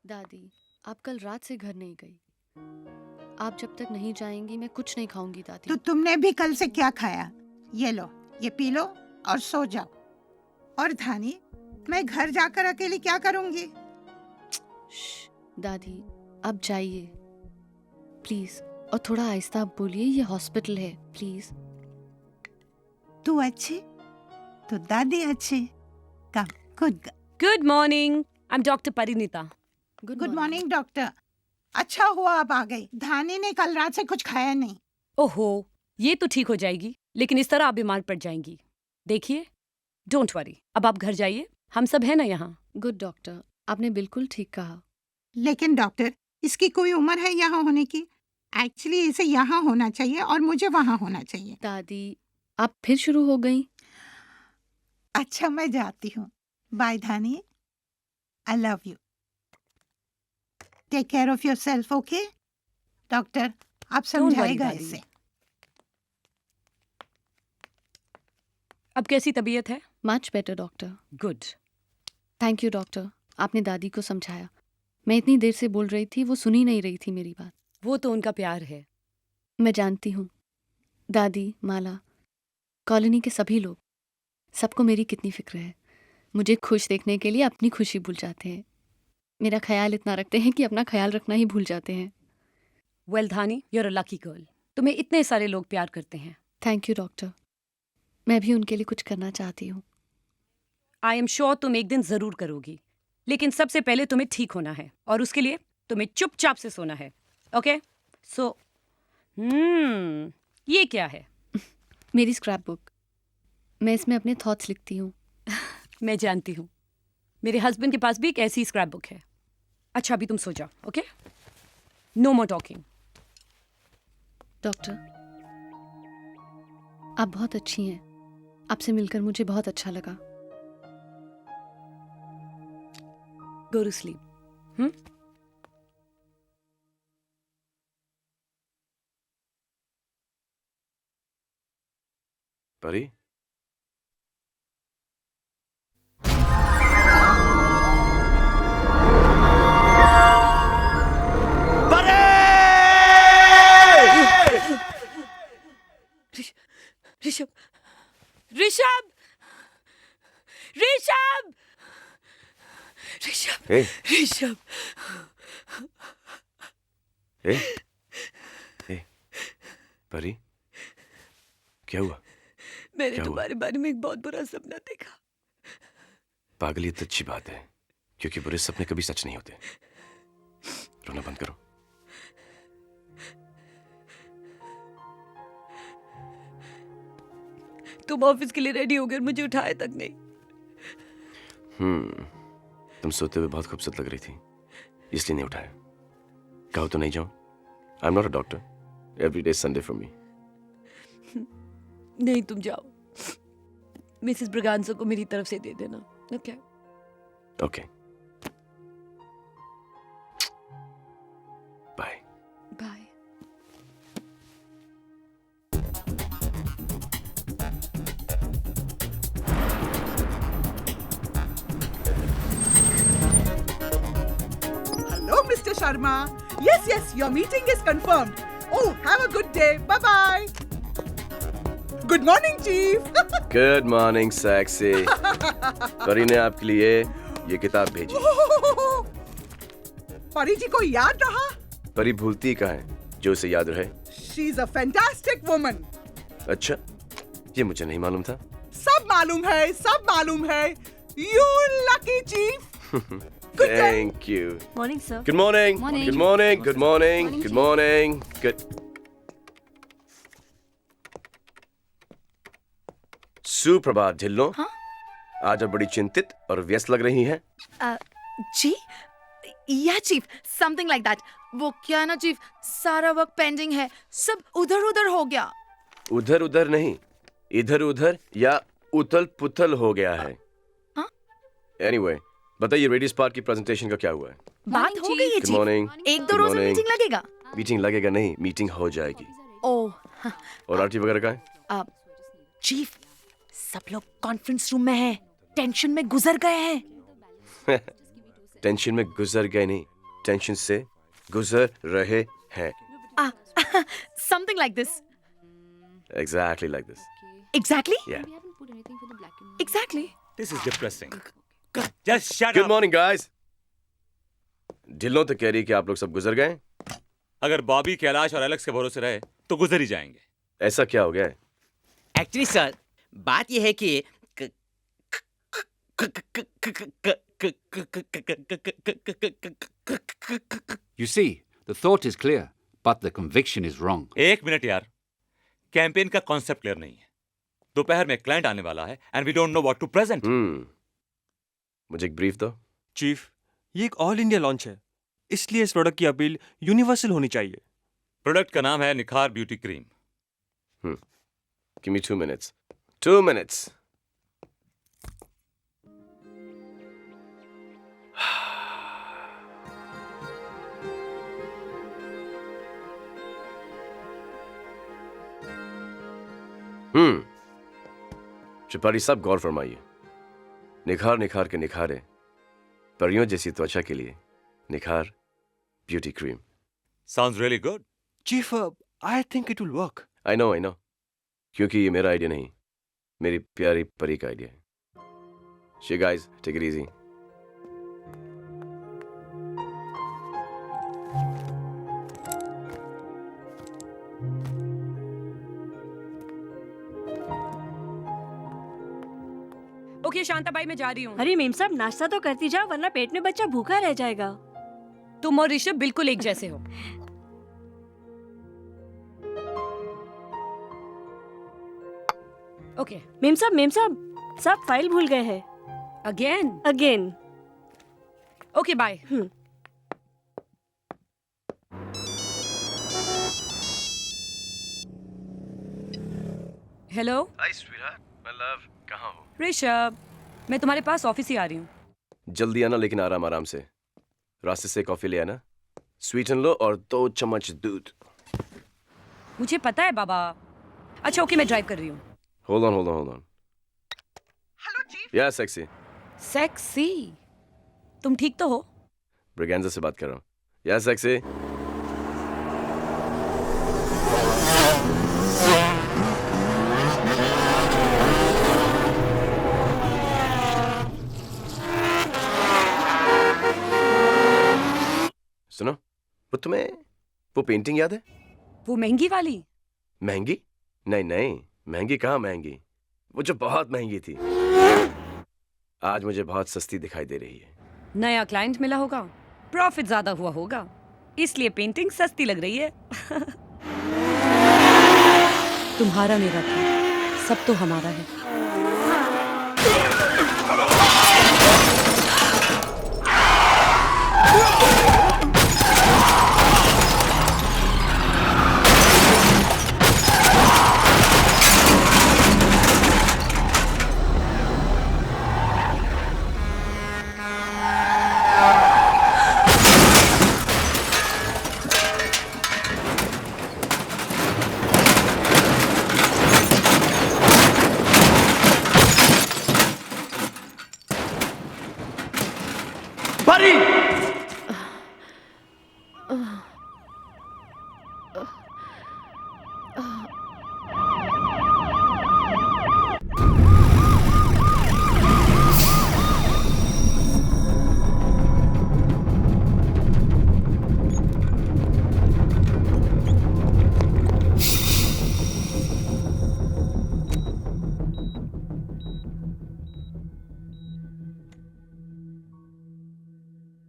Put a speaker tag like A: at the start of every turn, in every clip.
A: दादी, आप कल रात से घर नहीं गई। आप जब तक नहीं जाएंगी मैं कुछ नहीं खाऊंगी दादी।
B: तो तुमने भी कल से क्या खाया? ये लो, ये पी लो और सो जाओ। और धानी, मैं घर जाकर अकेली क्या करूंगी?
A: दादी, आप जाइए प्लीज, और थोड़ा आहिस्ता आप बोलिए, ये हॉस्पिटल है प्लीज।
B: तू अच्छी तो दादी अच्छी। Come, good
C: Good morning. I'm Dr. Parinita.
B: Good morning doctor. अच्छा हुआ आप आ गई। धानी ने कल रात से कुछ खाया नहीं।
C: ओहो, ये तो ठीक हो जाएगी, लेकिन इस तरह आप बीमार पड़ जाएंगी। देखिए, डोंट वरी, अब आप घर जाइए, हम सब हैं ना यहाँ।
A: गुड डॉक्टर, आपने बिल्कुल ठीक कहा।
B: लेकिन डॉक्टर, इसकी कोई उम्र है यहाँ होने की? एक्चुअली इसे यहाँ होना चाहिए और मुझे वहाँ होना चाहिए।
A: दादी, आप फिर शुरू हो गई।
B: अच्छा, मैं जाती हूँ। Bye Dhani, I love you. Take care of yourself, okay? Doctor, आप
C: worry,
B: समझाएगा
C: दादी।
B: इसे।
C: अब कैसी तबीयत है?
A: Much better doctor.
C: Good.
A: Thank you doctor, आपने दादी को समझाया। मैं इतनी देर से बोल रही थी, वो सुन ही नहीं रही थी मेरी बात।
C: वो तो उनका प्यार है।
A: मैं जानती हूँ दादी, माला, कॉलोनी के सभी लोग, सबको मेरी कितनी फिक्र है। मुझे खुश देखने के लिए अपनी खुशी भूल जाते हैं। मेरा ख्याल इतना रखते हैं कि अपना ख्याल रखना ही भूल जाते हैं।
C: Well Dhani, you're a lucky girl. तुम्हें इतने सारे लोग प्यार करते हैं।
A: थैंक यू डॉक्टर, मैं भी उनके लिए कुछ करना चाहती हूँ।
C: आई एम श्योर तुम एक दिन जरूर करोगी, लेकिन सबसे पहले तुम्हें ठीक होना है, और उसके लिए तुम्हें चुपचाप से सोना है। ओके? सो ये क्या है?
A: मेरी स्क्रैप बुक, मैं इसमें अपने थॉट्स लिखती हूँ।
C: मैं जानती हूँ, मेरे हस्बैंड के पास भी एक ऐसी स्क्रैप बुक है। अच्छा, अभी तुम सो जाओ, okay? No more talking.
A: Doctor, आप बहुत अच्छी हैं। आपसे मिलकर मुझे बहुत अच्छा लगा।
C: Go to sleep.
D: Pari,
C: Rishabh, Rishabh, Rishabh, Rishabh,
D: ए,
C: ऋषभ।
D: ए, ए, परी, क्या हुआ?
C: मैंने
D: क्या हुआ?
C: तुम्हारे बारे में एक बहुत बुरा सपना देखा।
D: पागलियत तो अच्छी बात है, क्योंकि बुरे सपने कभी सच नहीं होते। रोना बंद करो।
C: तुम ऑफिस के लिए रेडी हो गए और मुझे उठाया तक नहीं।
D: तुम सोते हुए बहुत खूबसूरत लग रही थी, इसलिए नहीं उठाया। कहो तो नहीं जाऊं? I am not a doctor. Every day Sunday for me.
C: नहीं, तुम जाओ। मिसेस ब्रगांसो को मेरी तरफ से दे देना। Okay?
D: Okay, bye.
C: Bye.
E: Hello, Mr. Sharma. Yes, your meeting is confirmed. Oh, have a good day. Bye-bye. Good morning, Chief.
D: Good morning sexy. परी ने आपके लिए ये किताब भेजी।
E: परी जी को याद रहा?
D: परी भूलती कहाँ है जो उसे याद रहे।
E: She's a fantastic woman.
D: अच्छा, ये मुझे नहीं मालूम था।
E: सब मालूम है. You lucky, Chief. Good day.
D: Thank you.
C: Morning sir.
D: Good morning.
A: Morning.
D: Good morning. Good morning. Good morning. Good. सुप्रभात ढिल्लो।
F: हाँ?
D: आज आप बड़ी चिंतित और व्यस्त लग रही हैं।
F: जी या चीफ, समथिंग लाइक दैट। वो क्या ना चीफ, सारा वर्क पेंडिंग है, सब उधर उधर हो गया।
D: उधर उधर नहीं, इधर उधर या उथल पुथल हो गया है।
F: हाँ?
D: Anyway, बताइए रेडी स्पार्क की प्रेजेंटेशन का क्या हुआ है?
F: बात हो गई है
D: Good morning.
F: चीफ। एक दो
D: Good
F: रोज में
D: morning.
F: मीटिंग लगेगा।
D: मीटिंग लगेगा नहीं, मीटिंग हो जाएगी।
F: ओह
D: और आरटी वगैरह का है?
F: चीफ, सब लोग कॉन्फ्रेंस रूम में हैं, टेंशन में गुजर गए हैं।
D: टेंशन में गुजर गए नहीं, टेंशन से गुजर रहे हैं.
F: Ah, something like this.
D: Exactly like this.
F: Exactly?
D: Yeah.
F: Exactly.
G: This is depressing. Just shut
D: Good
G: up.
D: morning, guys. Dhillon तो कह रही कि आप लोग सब गुजर गए.
G: अगर बॉबी कैलाश और एलेक्स के भरोसे रहे तो गुजर ही जाएंगे.
D: ऐसा क्या हो गया है?
H: एक्चुअली सर बात यह है कि
I: You see, the thought is clear, but the conviction is wrong.
G: एक मिनट यार, कैंपेन का कॉन्सेप्ट क्लियर नहीं है. दोपहर में क्लाइंट आने वाला है and we don't know what to present.
D: मुझे एक ब्रीफ दो.
J: चीफ, ये एक ऑल इंडिया लॉन्च है, इसलिए इस प्रोडक्ट की अपील यूनिवर्सल होनी चाहिए.
G: प्रोडक्ट का नाम है निखार beauty cream.
D: Give me 2 minutes. 2 minutes. Tripathi साहब गौर फरमाइए. निखार निखार के निखारे परियों जैसी त्वचा के लिए निखार beauty cream.
G: Sounds really good.
J: Chief, I think it will work.
D: I know क्योंकि ये मेरा आइडिया नहीं, मेरी प्यारी परी का आइडिया है. She guys, take it easy.
C: Okay Shantabai, मैं जा रही हूँ.
K: अरे मेम साहब, नाश्ता तो करती जाओ वरना पेट में बच्चा भूखा रह जाएगा.
C: तुम और ऋषभ बिल्कुल एक जैसे हो. ओके.
K: मेम साहब सब फाइल भूल गए हैं. Again.
C: Okay bye. Hello
D: hi sweetheart, my love, कहाँ हो?
C: ऋषभ, मैं तुम्हारे पास ऑफिस ही आ रही हूँ.
D: जल्दी आना, लेकिन आराम आराम से. रास्ते से कॉफी ले आना, स्वीटन लो और 2 चम्मच दूध.
C: मुझे पता है बाबा. अच्छा ओके, मैं ड्राइव कर रही हूँ.
D: Hold on.
E: Hello, Chief.
D: Yeah, sexy.
C: Sexy? तुम ठीक तो हो?
D: ब्रिगेंजा से बात कर रहा हूँ. Yeah, sexy. सुनो, वो पेंटिंग याद है?
C: वो महंगी वाली?
D: महंगी? नहीं, महंगी कहाँ महंगी, वो जो बहुत महंगी थी, आज मुझे बहुत सस्ती दिखाई दे रही है.
C: नया क्लाइंट मिला होगा, प्रॉफिट ज्यादा हुआ होगा, इसलिए पेंटिंग सस्ती लग रही है. तुम्हारा मेरा था, सब तो हमारा है.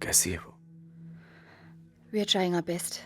D: कैसी है वो?
A: We are trying our best.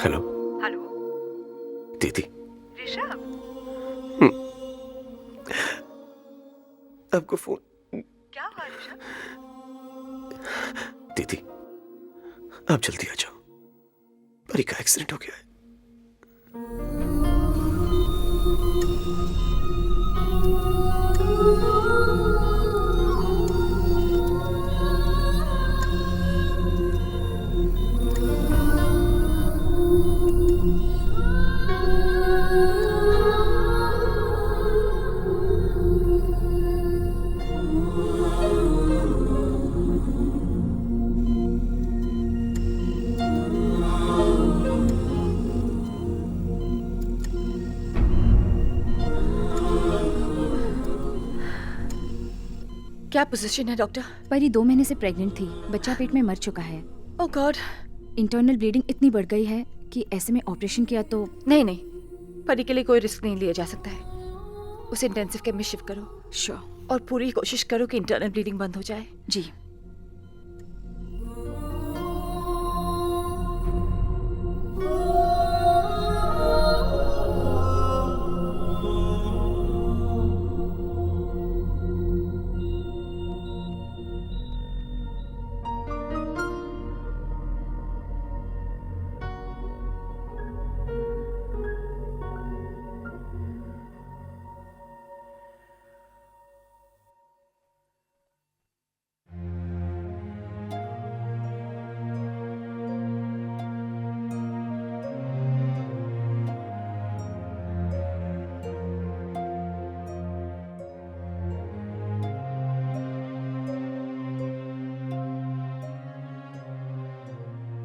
D: Hello. दीदी. आपको फोन.
K: क्या हुआ ऋषभ?
D: दीदी, आप जल्दी आ जाओ, परी का एक्सीडेंट हो गया है।
F: क्या पोजीशन है डॉक्टर?
L: परी 2 महीने से प्रेग्नेंट थी, बच्चा पेट में मर चुका है।
F: ओह गॉड।
L: इंटरनल ब्लीडिंग इतनी बढ़ गई है कि ऐसे में ऑपरेशन किया तो
F: नहीं नहीं, परी के लिए कोई रिस्क नहीं लिया जा सकता है। उसे इंटेंसिव केयर में शिफ्ट करो।
L: श्योर।
F: और पूरी कोशिश करो कि इंटरनल ब्लीडिंग बंद हो जाए।
L: जी।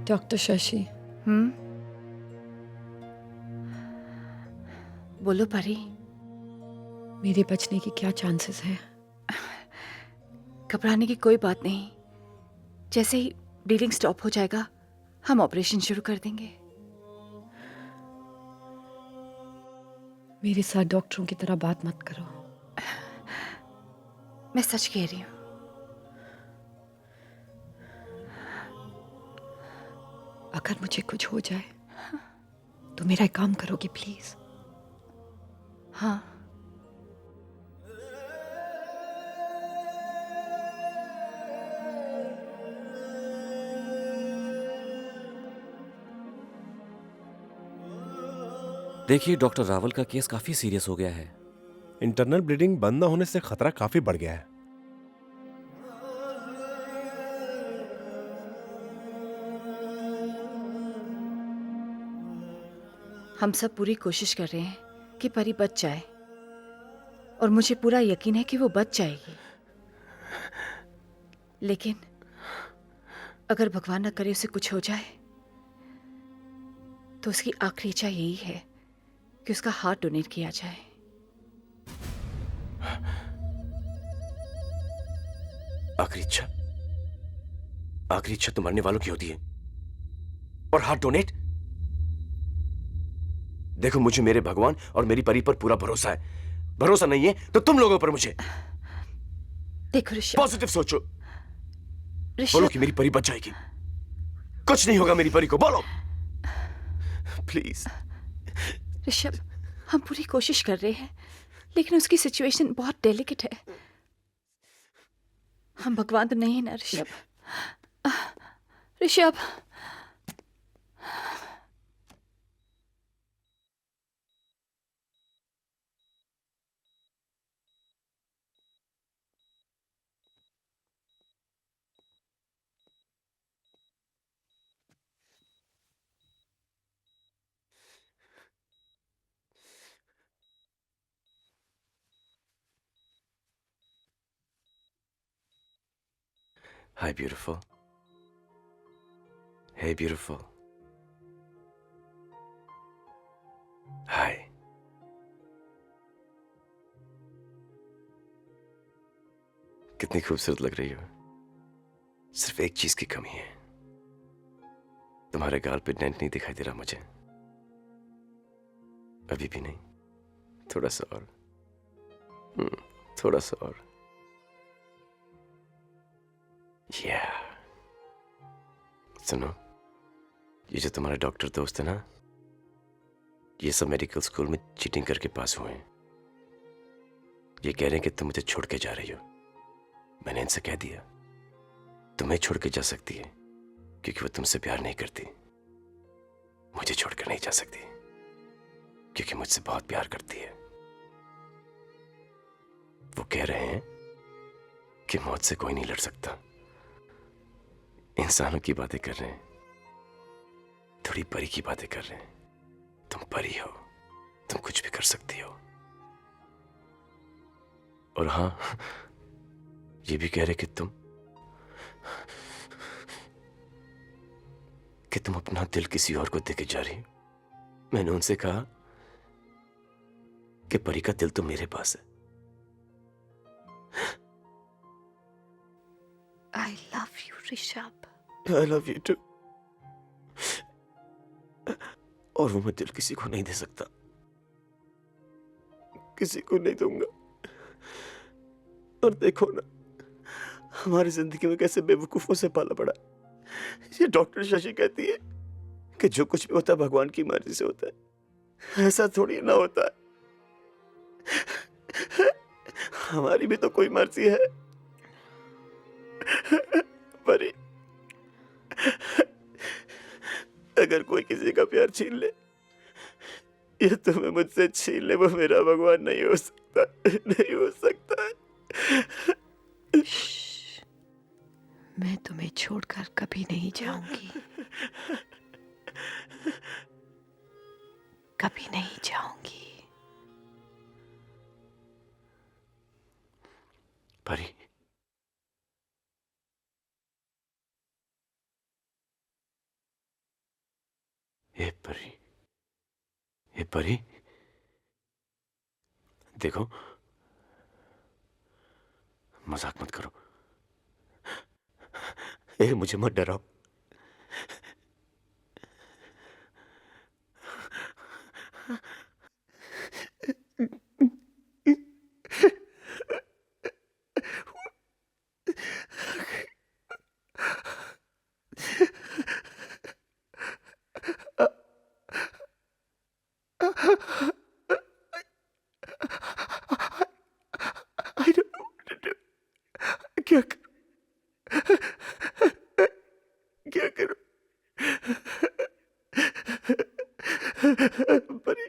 C: डॉक्टर शशि।
F: बोलो परी।
C: मेरे बचने की क्या चांसेस है?
F: घबराने की कोई बात नहीं। जैसे ही ब्लीडिंग स्टॉप हो जाएगा हम ऑपरेशन शुरू कर देंगे।
C: मेरे साथ डॉक्टरों की तरह बात मत करो।
F: मैं सच कह रही हूँ।
C: अगर मुझे कुछ हो जाए तो मेरा एक काम करोगे प्लीज?
F: हाँ।
M: देखिए डॉक्टर रावल का केस काफी सीरियस हो गया है।
N: इंटरनल ब्लीडिंग बंद न होने से खतरा काफी बढ़ गया है।
F: हम सब पूरी कोशिश कर रहे हैं कि परी बच जाए और मुझे पूरा यकीन है कि वो बच जाएगी। लेकिन अगर भगवान न करे उसे कुछ हो जाए तो उसकी आखिरी इच्छा यही है कि उसका हार्ट डोनेट किया जाए।
D: आखिरी इच्छा? आखिरी इच्छा तो मरने वालों की होती है। और हार्ट डोनेट? देखो मुझे मेरे भगवान और मेरी परी पर पूरा भरोसा है। भरोसा नहीं है तो तुम लोगों पर मुझे।
F: देखो ऋषभ,
D: पॉजिटिव सोचो। बोलो कि मेरी परी बच जाएगी। कुछ नहीं होगा मेरी परी को, बोलो प्लीज।
F: ऋषभ, हम पूरी कोशिश कर रहे हैं लेकिन उसकी सिचुएशन बहुत डेलिकेट है। हम भगवान तो नहीं ना Rishabh. Rishabh,
D: Hi beautiful. Hey beautiful. Hi. कितनी खूबसूरत लग रही हो। सिर्फ एक चीज की कमी है। तुम्हारे गाल पे डेंट नहीं दिखाई दे रहा मुझे। अभी भी नहीं। थोड़ा सा और। थोड़ा सा और। सुनो, ये जो तुम्हारे डॉक्टर दोस्त है ना, ये सब मेडिकल स्कूल में चीटिंग करके पास हुए हैं। ये कह रहे हैं कि तुम मुझे छोड़ के जा रही हो। मैंने इनसे कह दिया तुम्हें छोड़ के जा सकती है क्योंकि वो तुमसे प्यार नहीं करती, मुझे छोड़कर नहीं जा सकती, क्योंकि मुझसे बहुत प्यार करती है। वो कह रहे हैं कि मौत से कोई नहीं लड़ सकता। इंसानों की बातें कर रहे हैं, थोड़ी परी की बातें कर रहे हैं। तुम परी हो, तुम कुछ भी कर सकती हो। और हाँ, ये भी कह रहे कि तुम अपना दिल किसी और को देके जा रही हो। मैंने उनसे कहा कि परी का दिल तो मेरे पास है।
F: I love you, Rishabh.
D: I love you too। और वो मैं दिल किसी को नहीं दे सकता, किसी को नहीं दूंगा। और देखो ना, हमारी जिंदगी में कैसे बेवकूफों से पाला पड़ा। ये डॉक्टर शशि कहती है कि जो कुछ भी होता है भगवान की मर्जी से होता है। ऐसा थोड़ी ना होता है, हमारी भी तो कोई मर्जी है। परी, अगर कोई किसी का प्यार छीन ले या तुम्हें मुझसे छीन ले, वो मेरा भगवान नहीं हो सकता, नहीं हो सकता।
F: मैं तुम्हें छोड़कर कभी नहीं जाऊंगी, कभी नहीं जाऊंगी।
D: परी, ये परी, ये परी, देखो, मजाक मत करो। ए, मुझे मत डराओ। I don't know what to do। क्या करूं? क्या करूं? परी,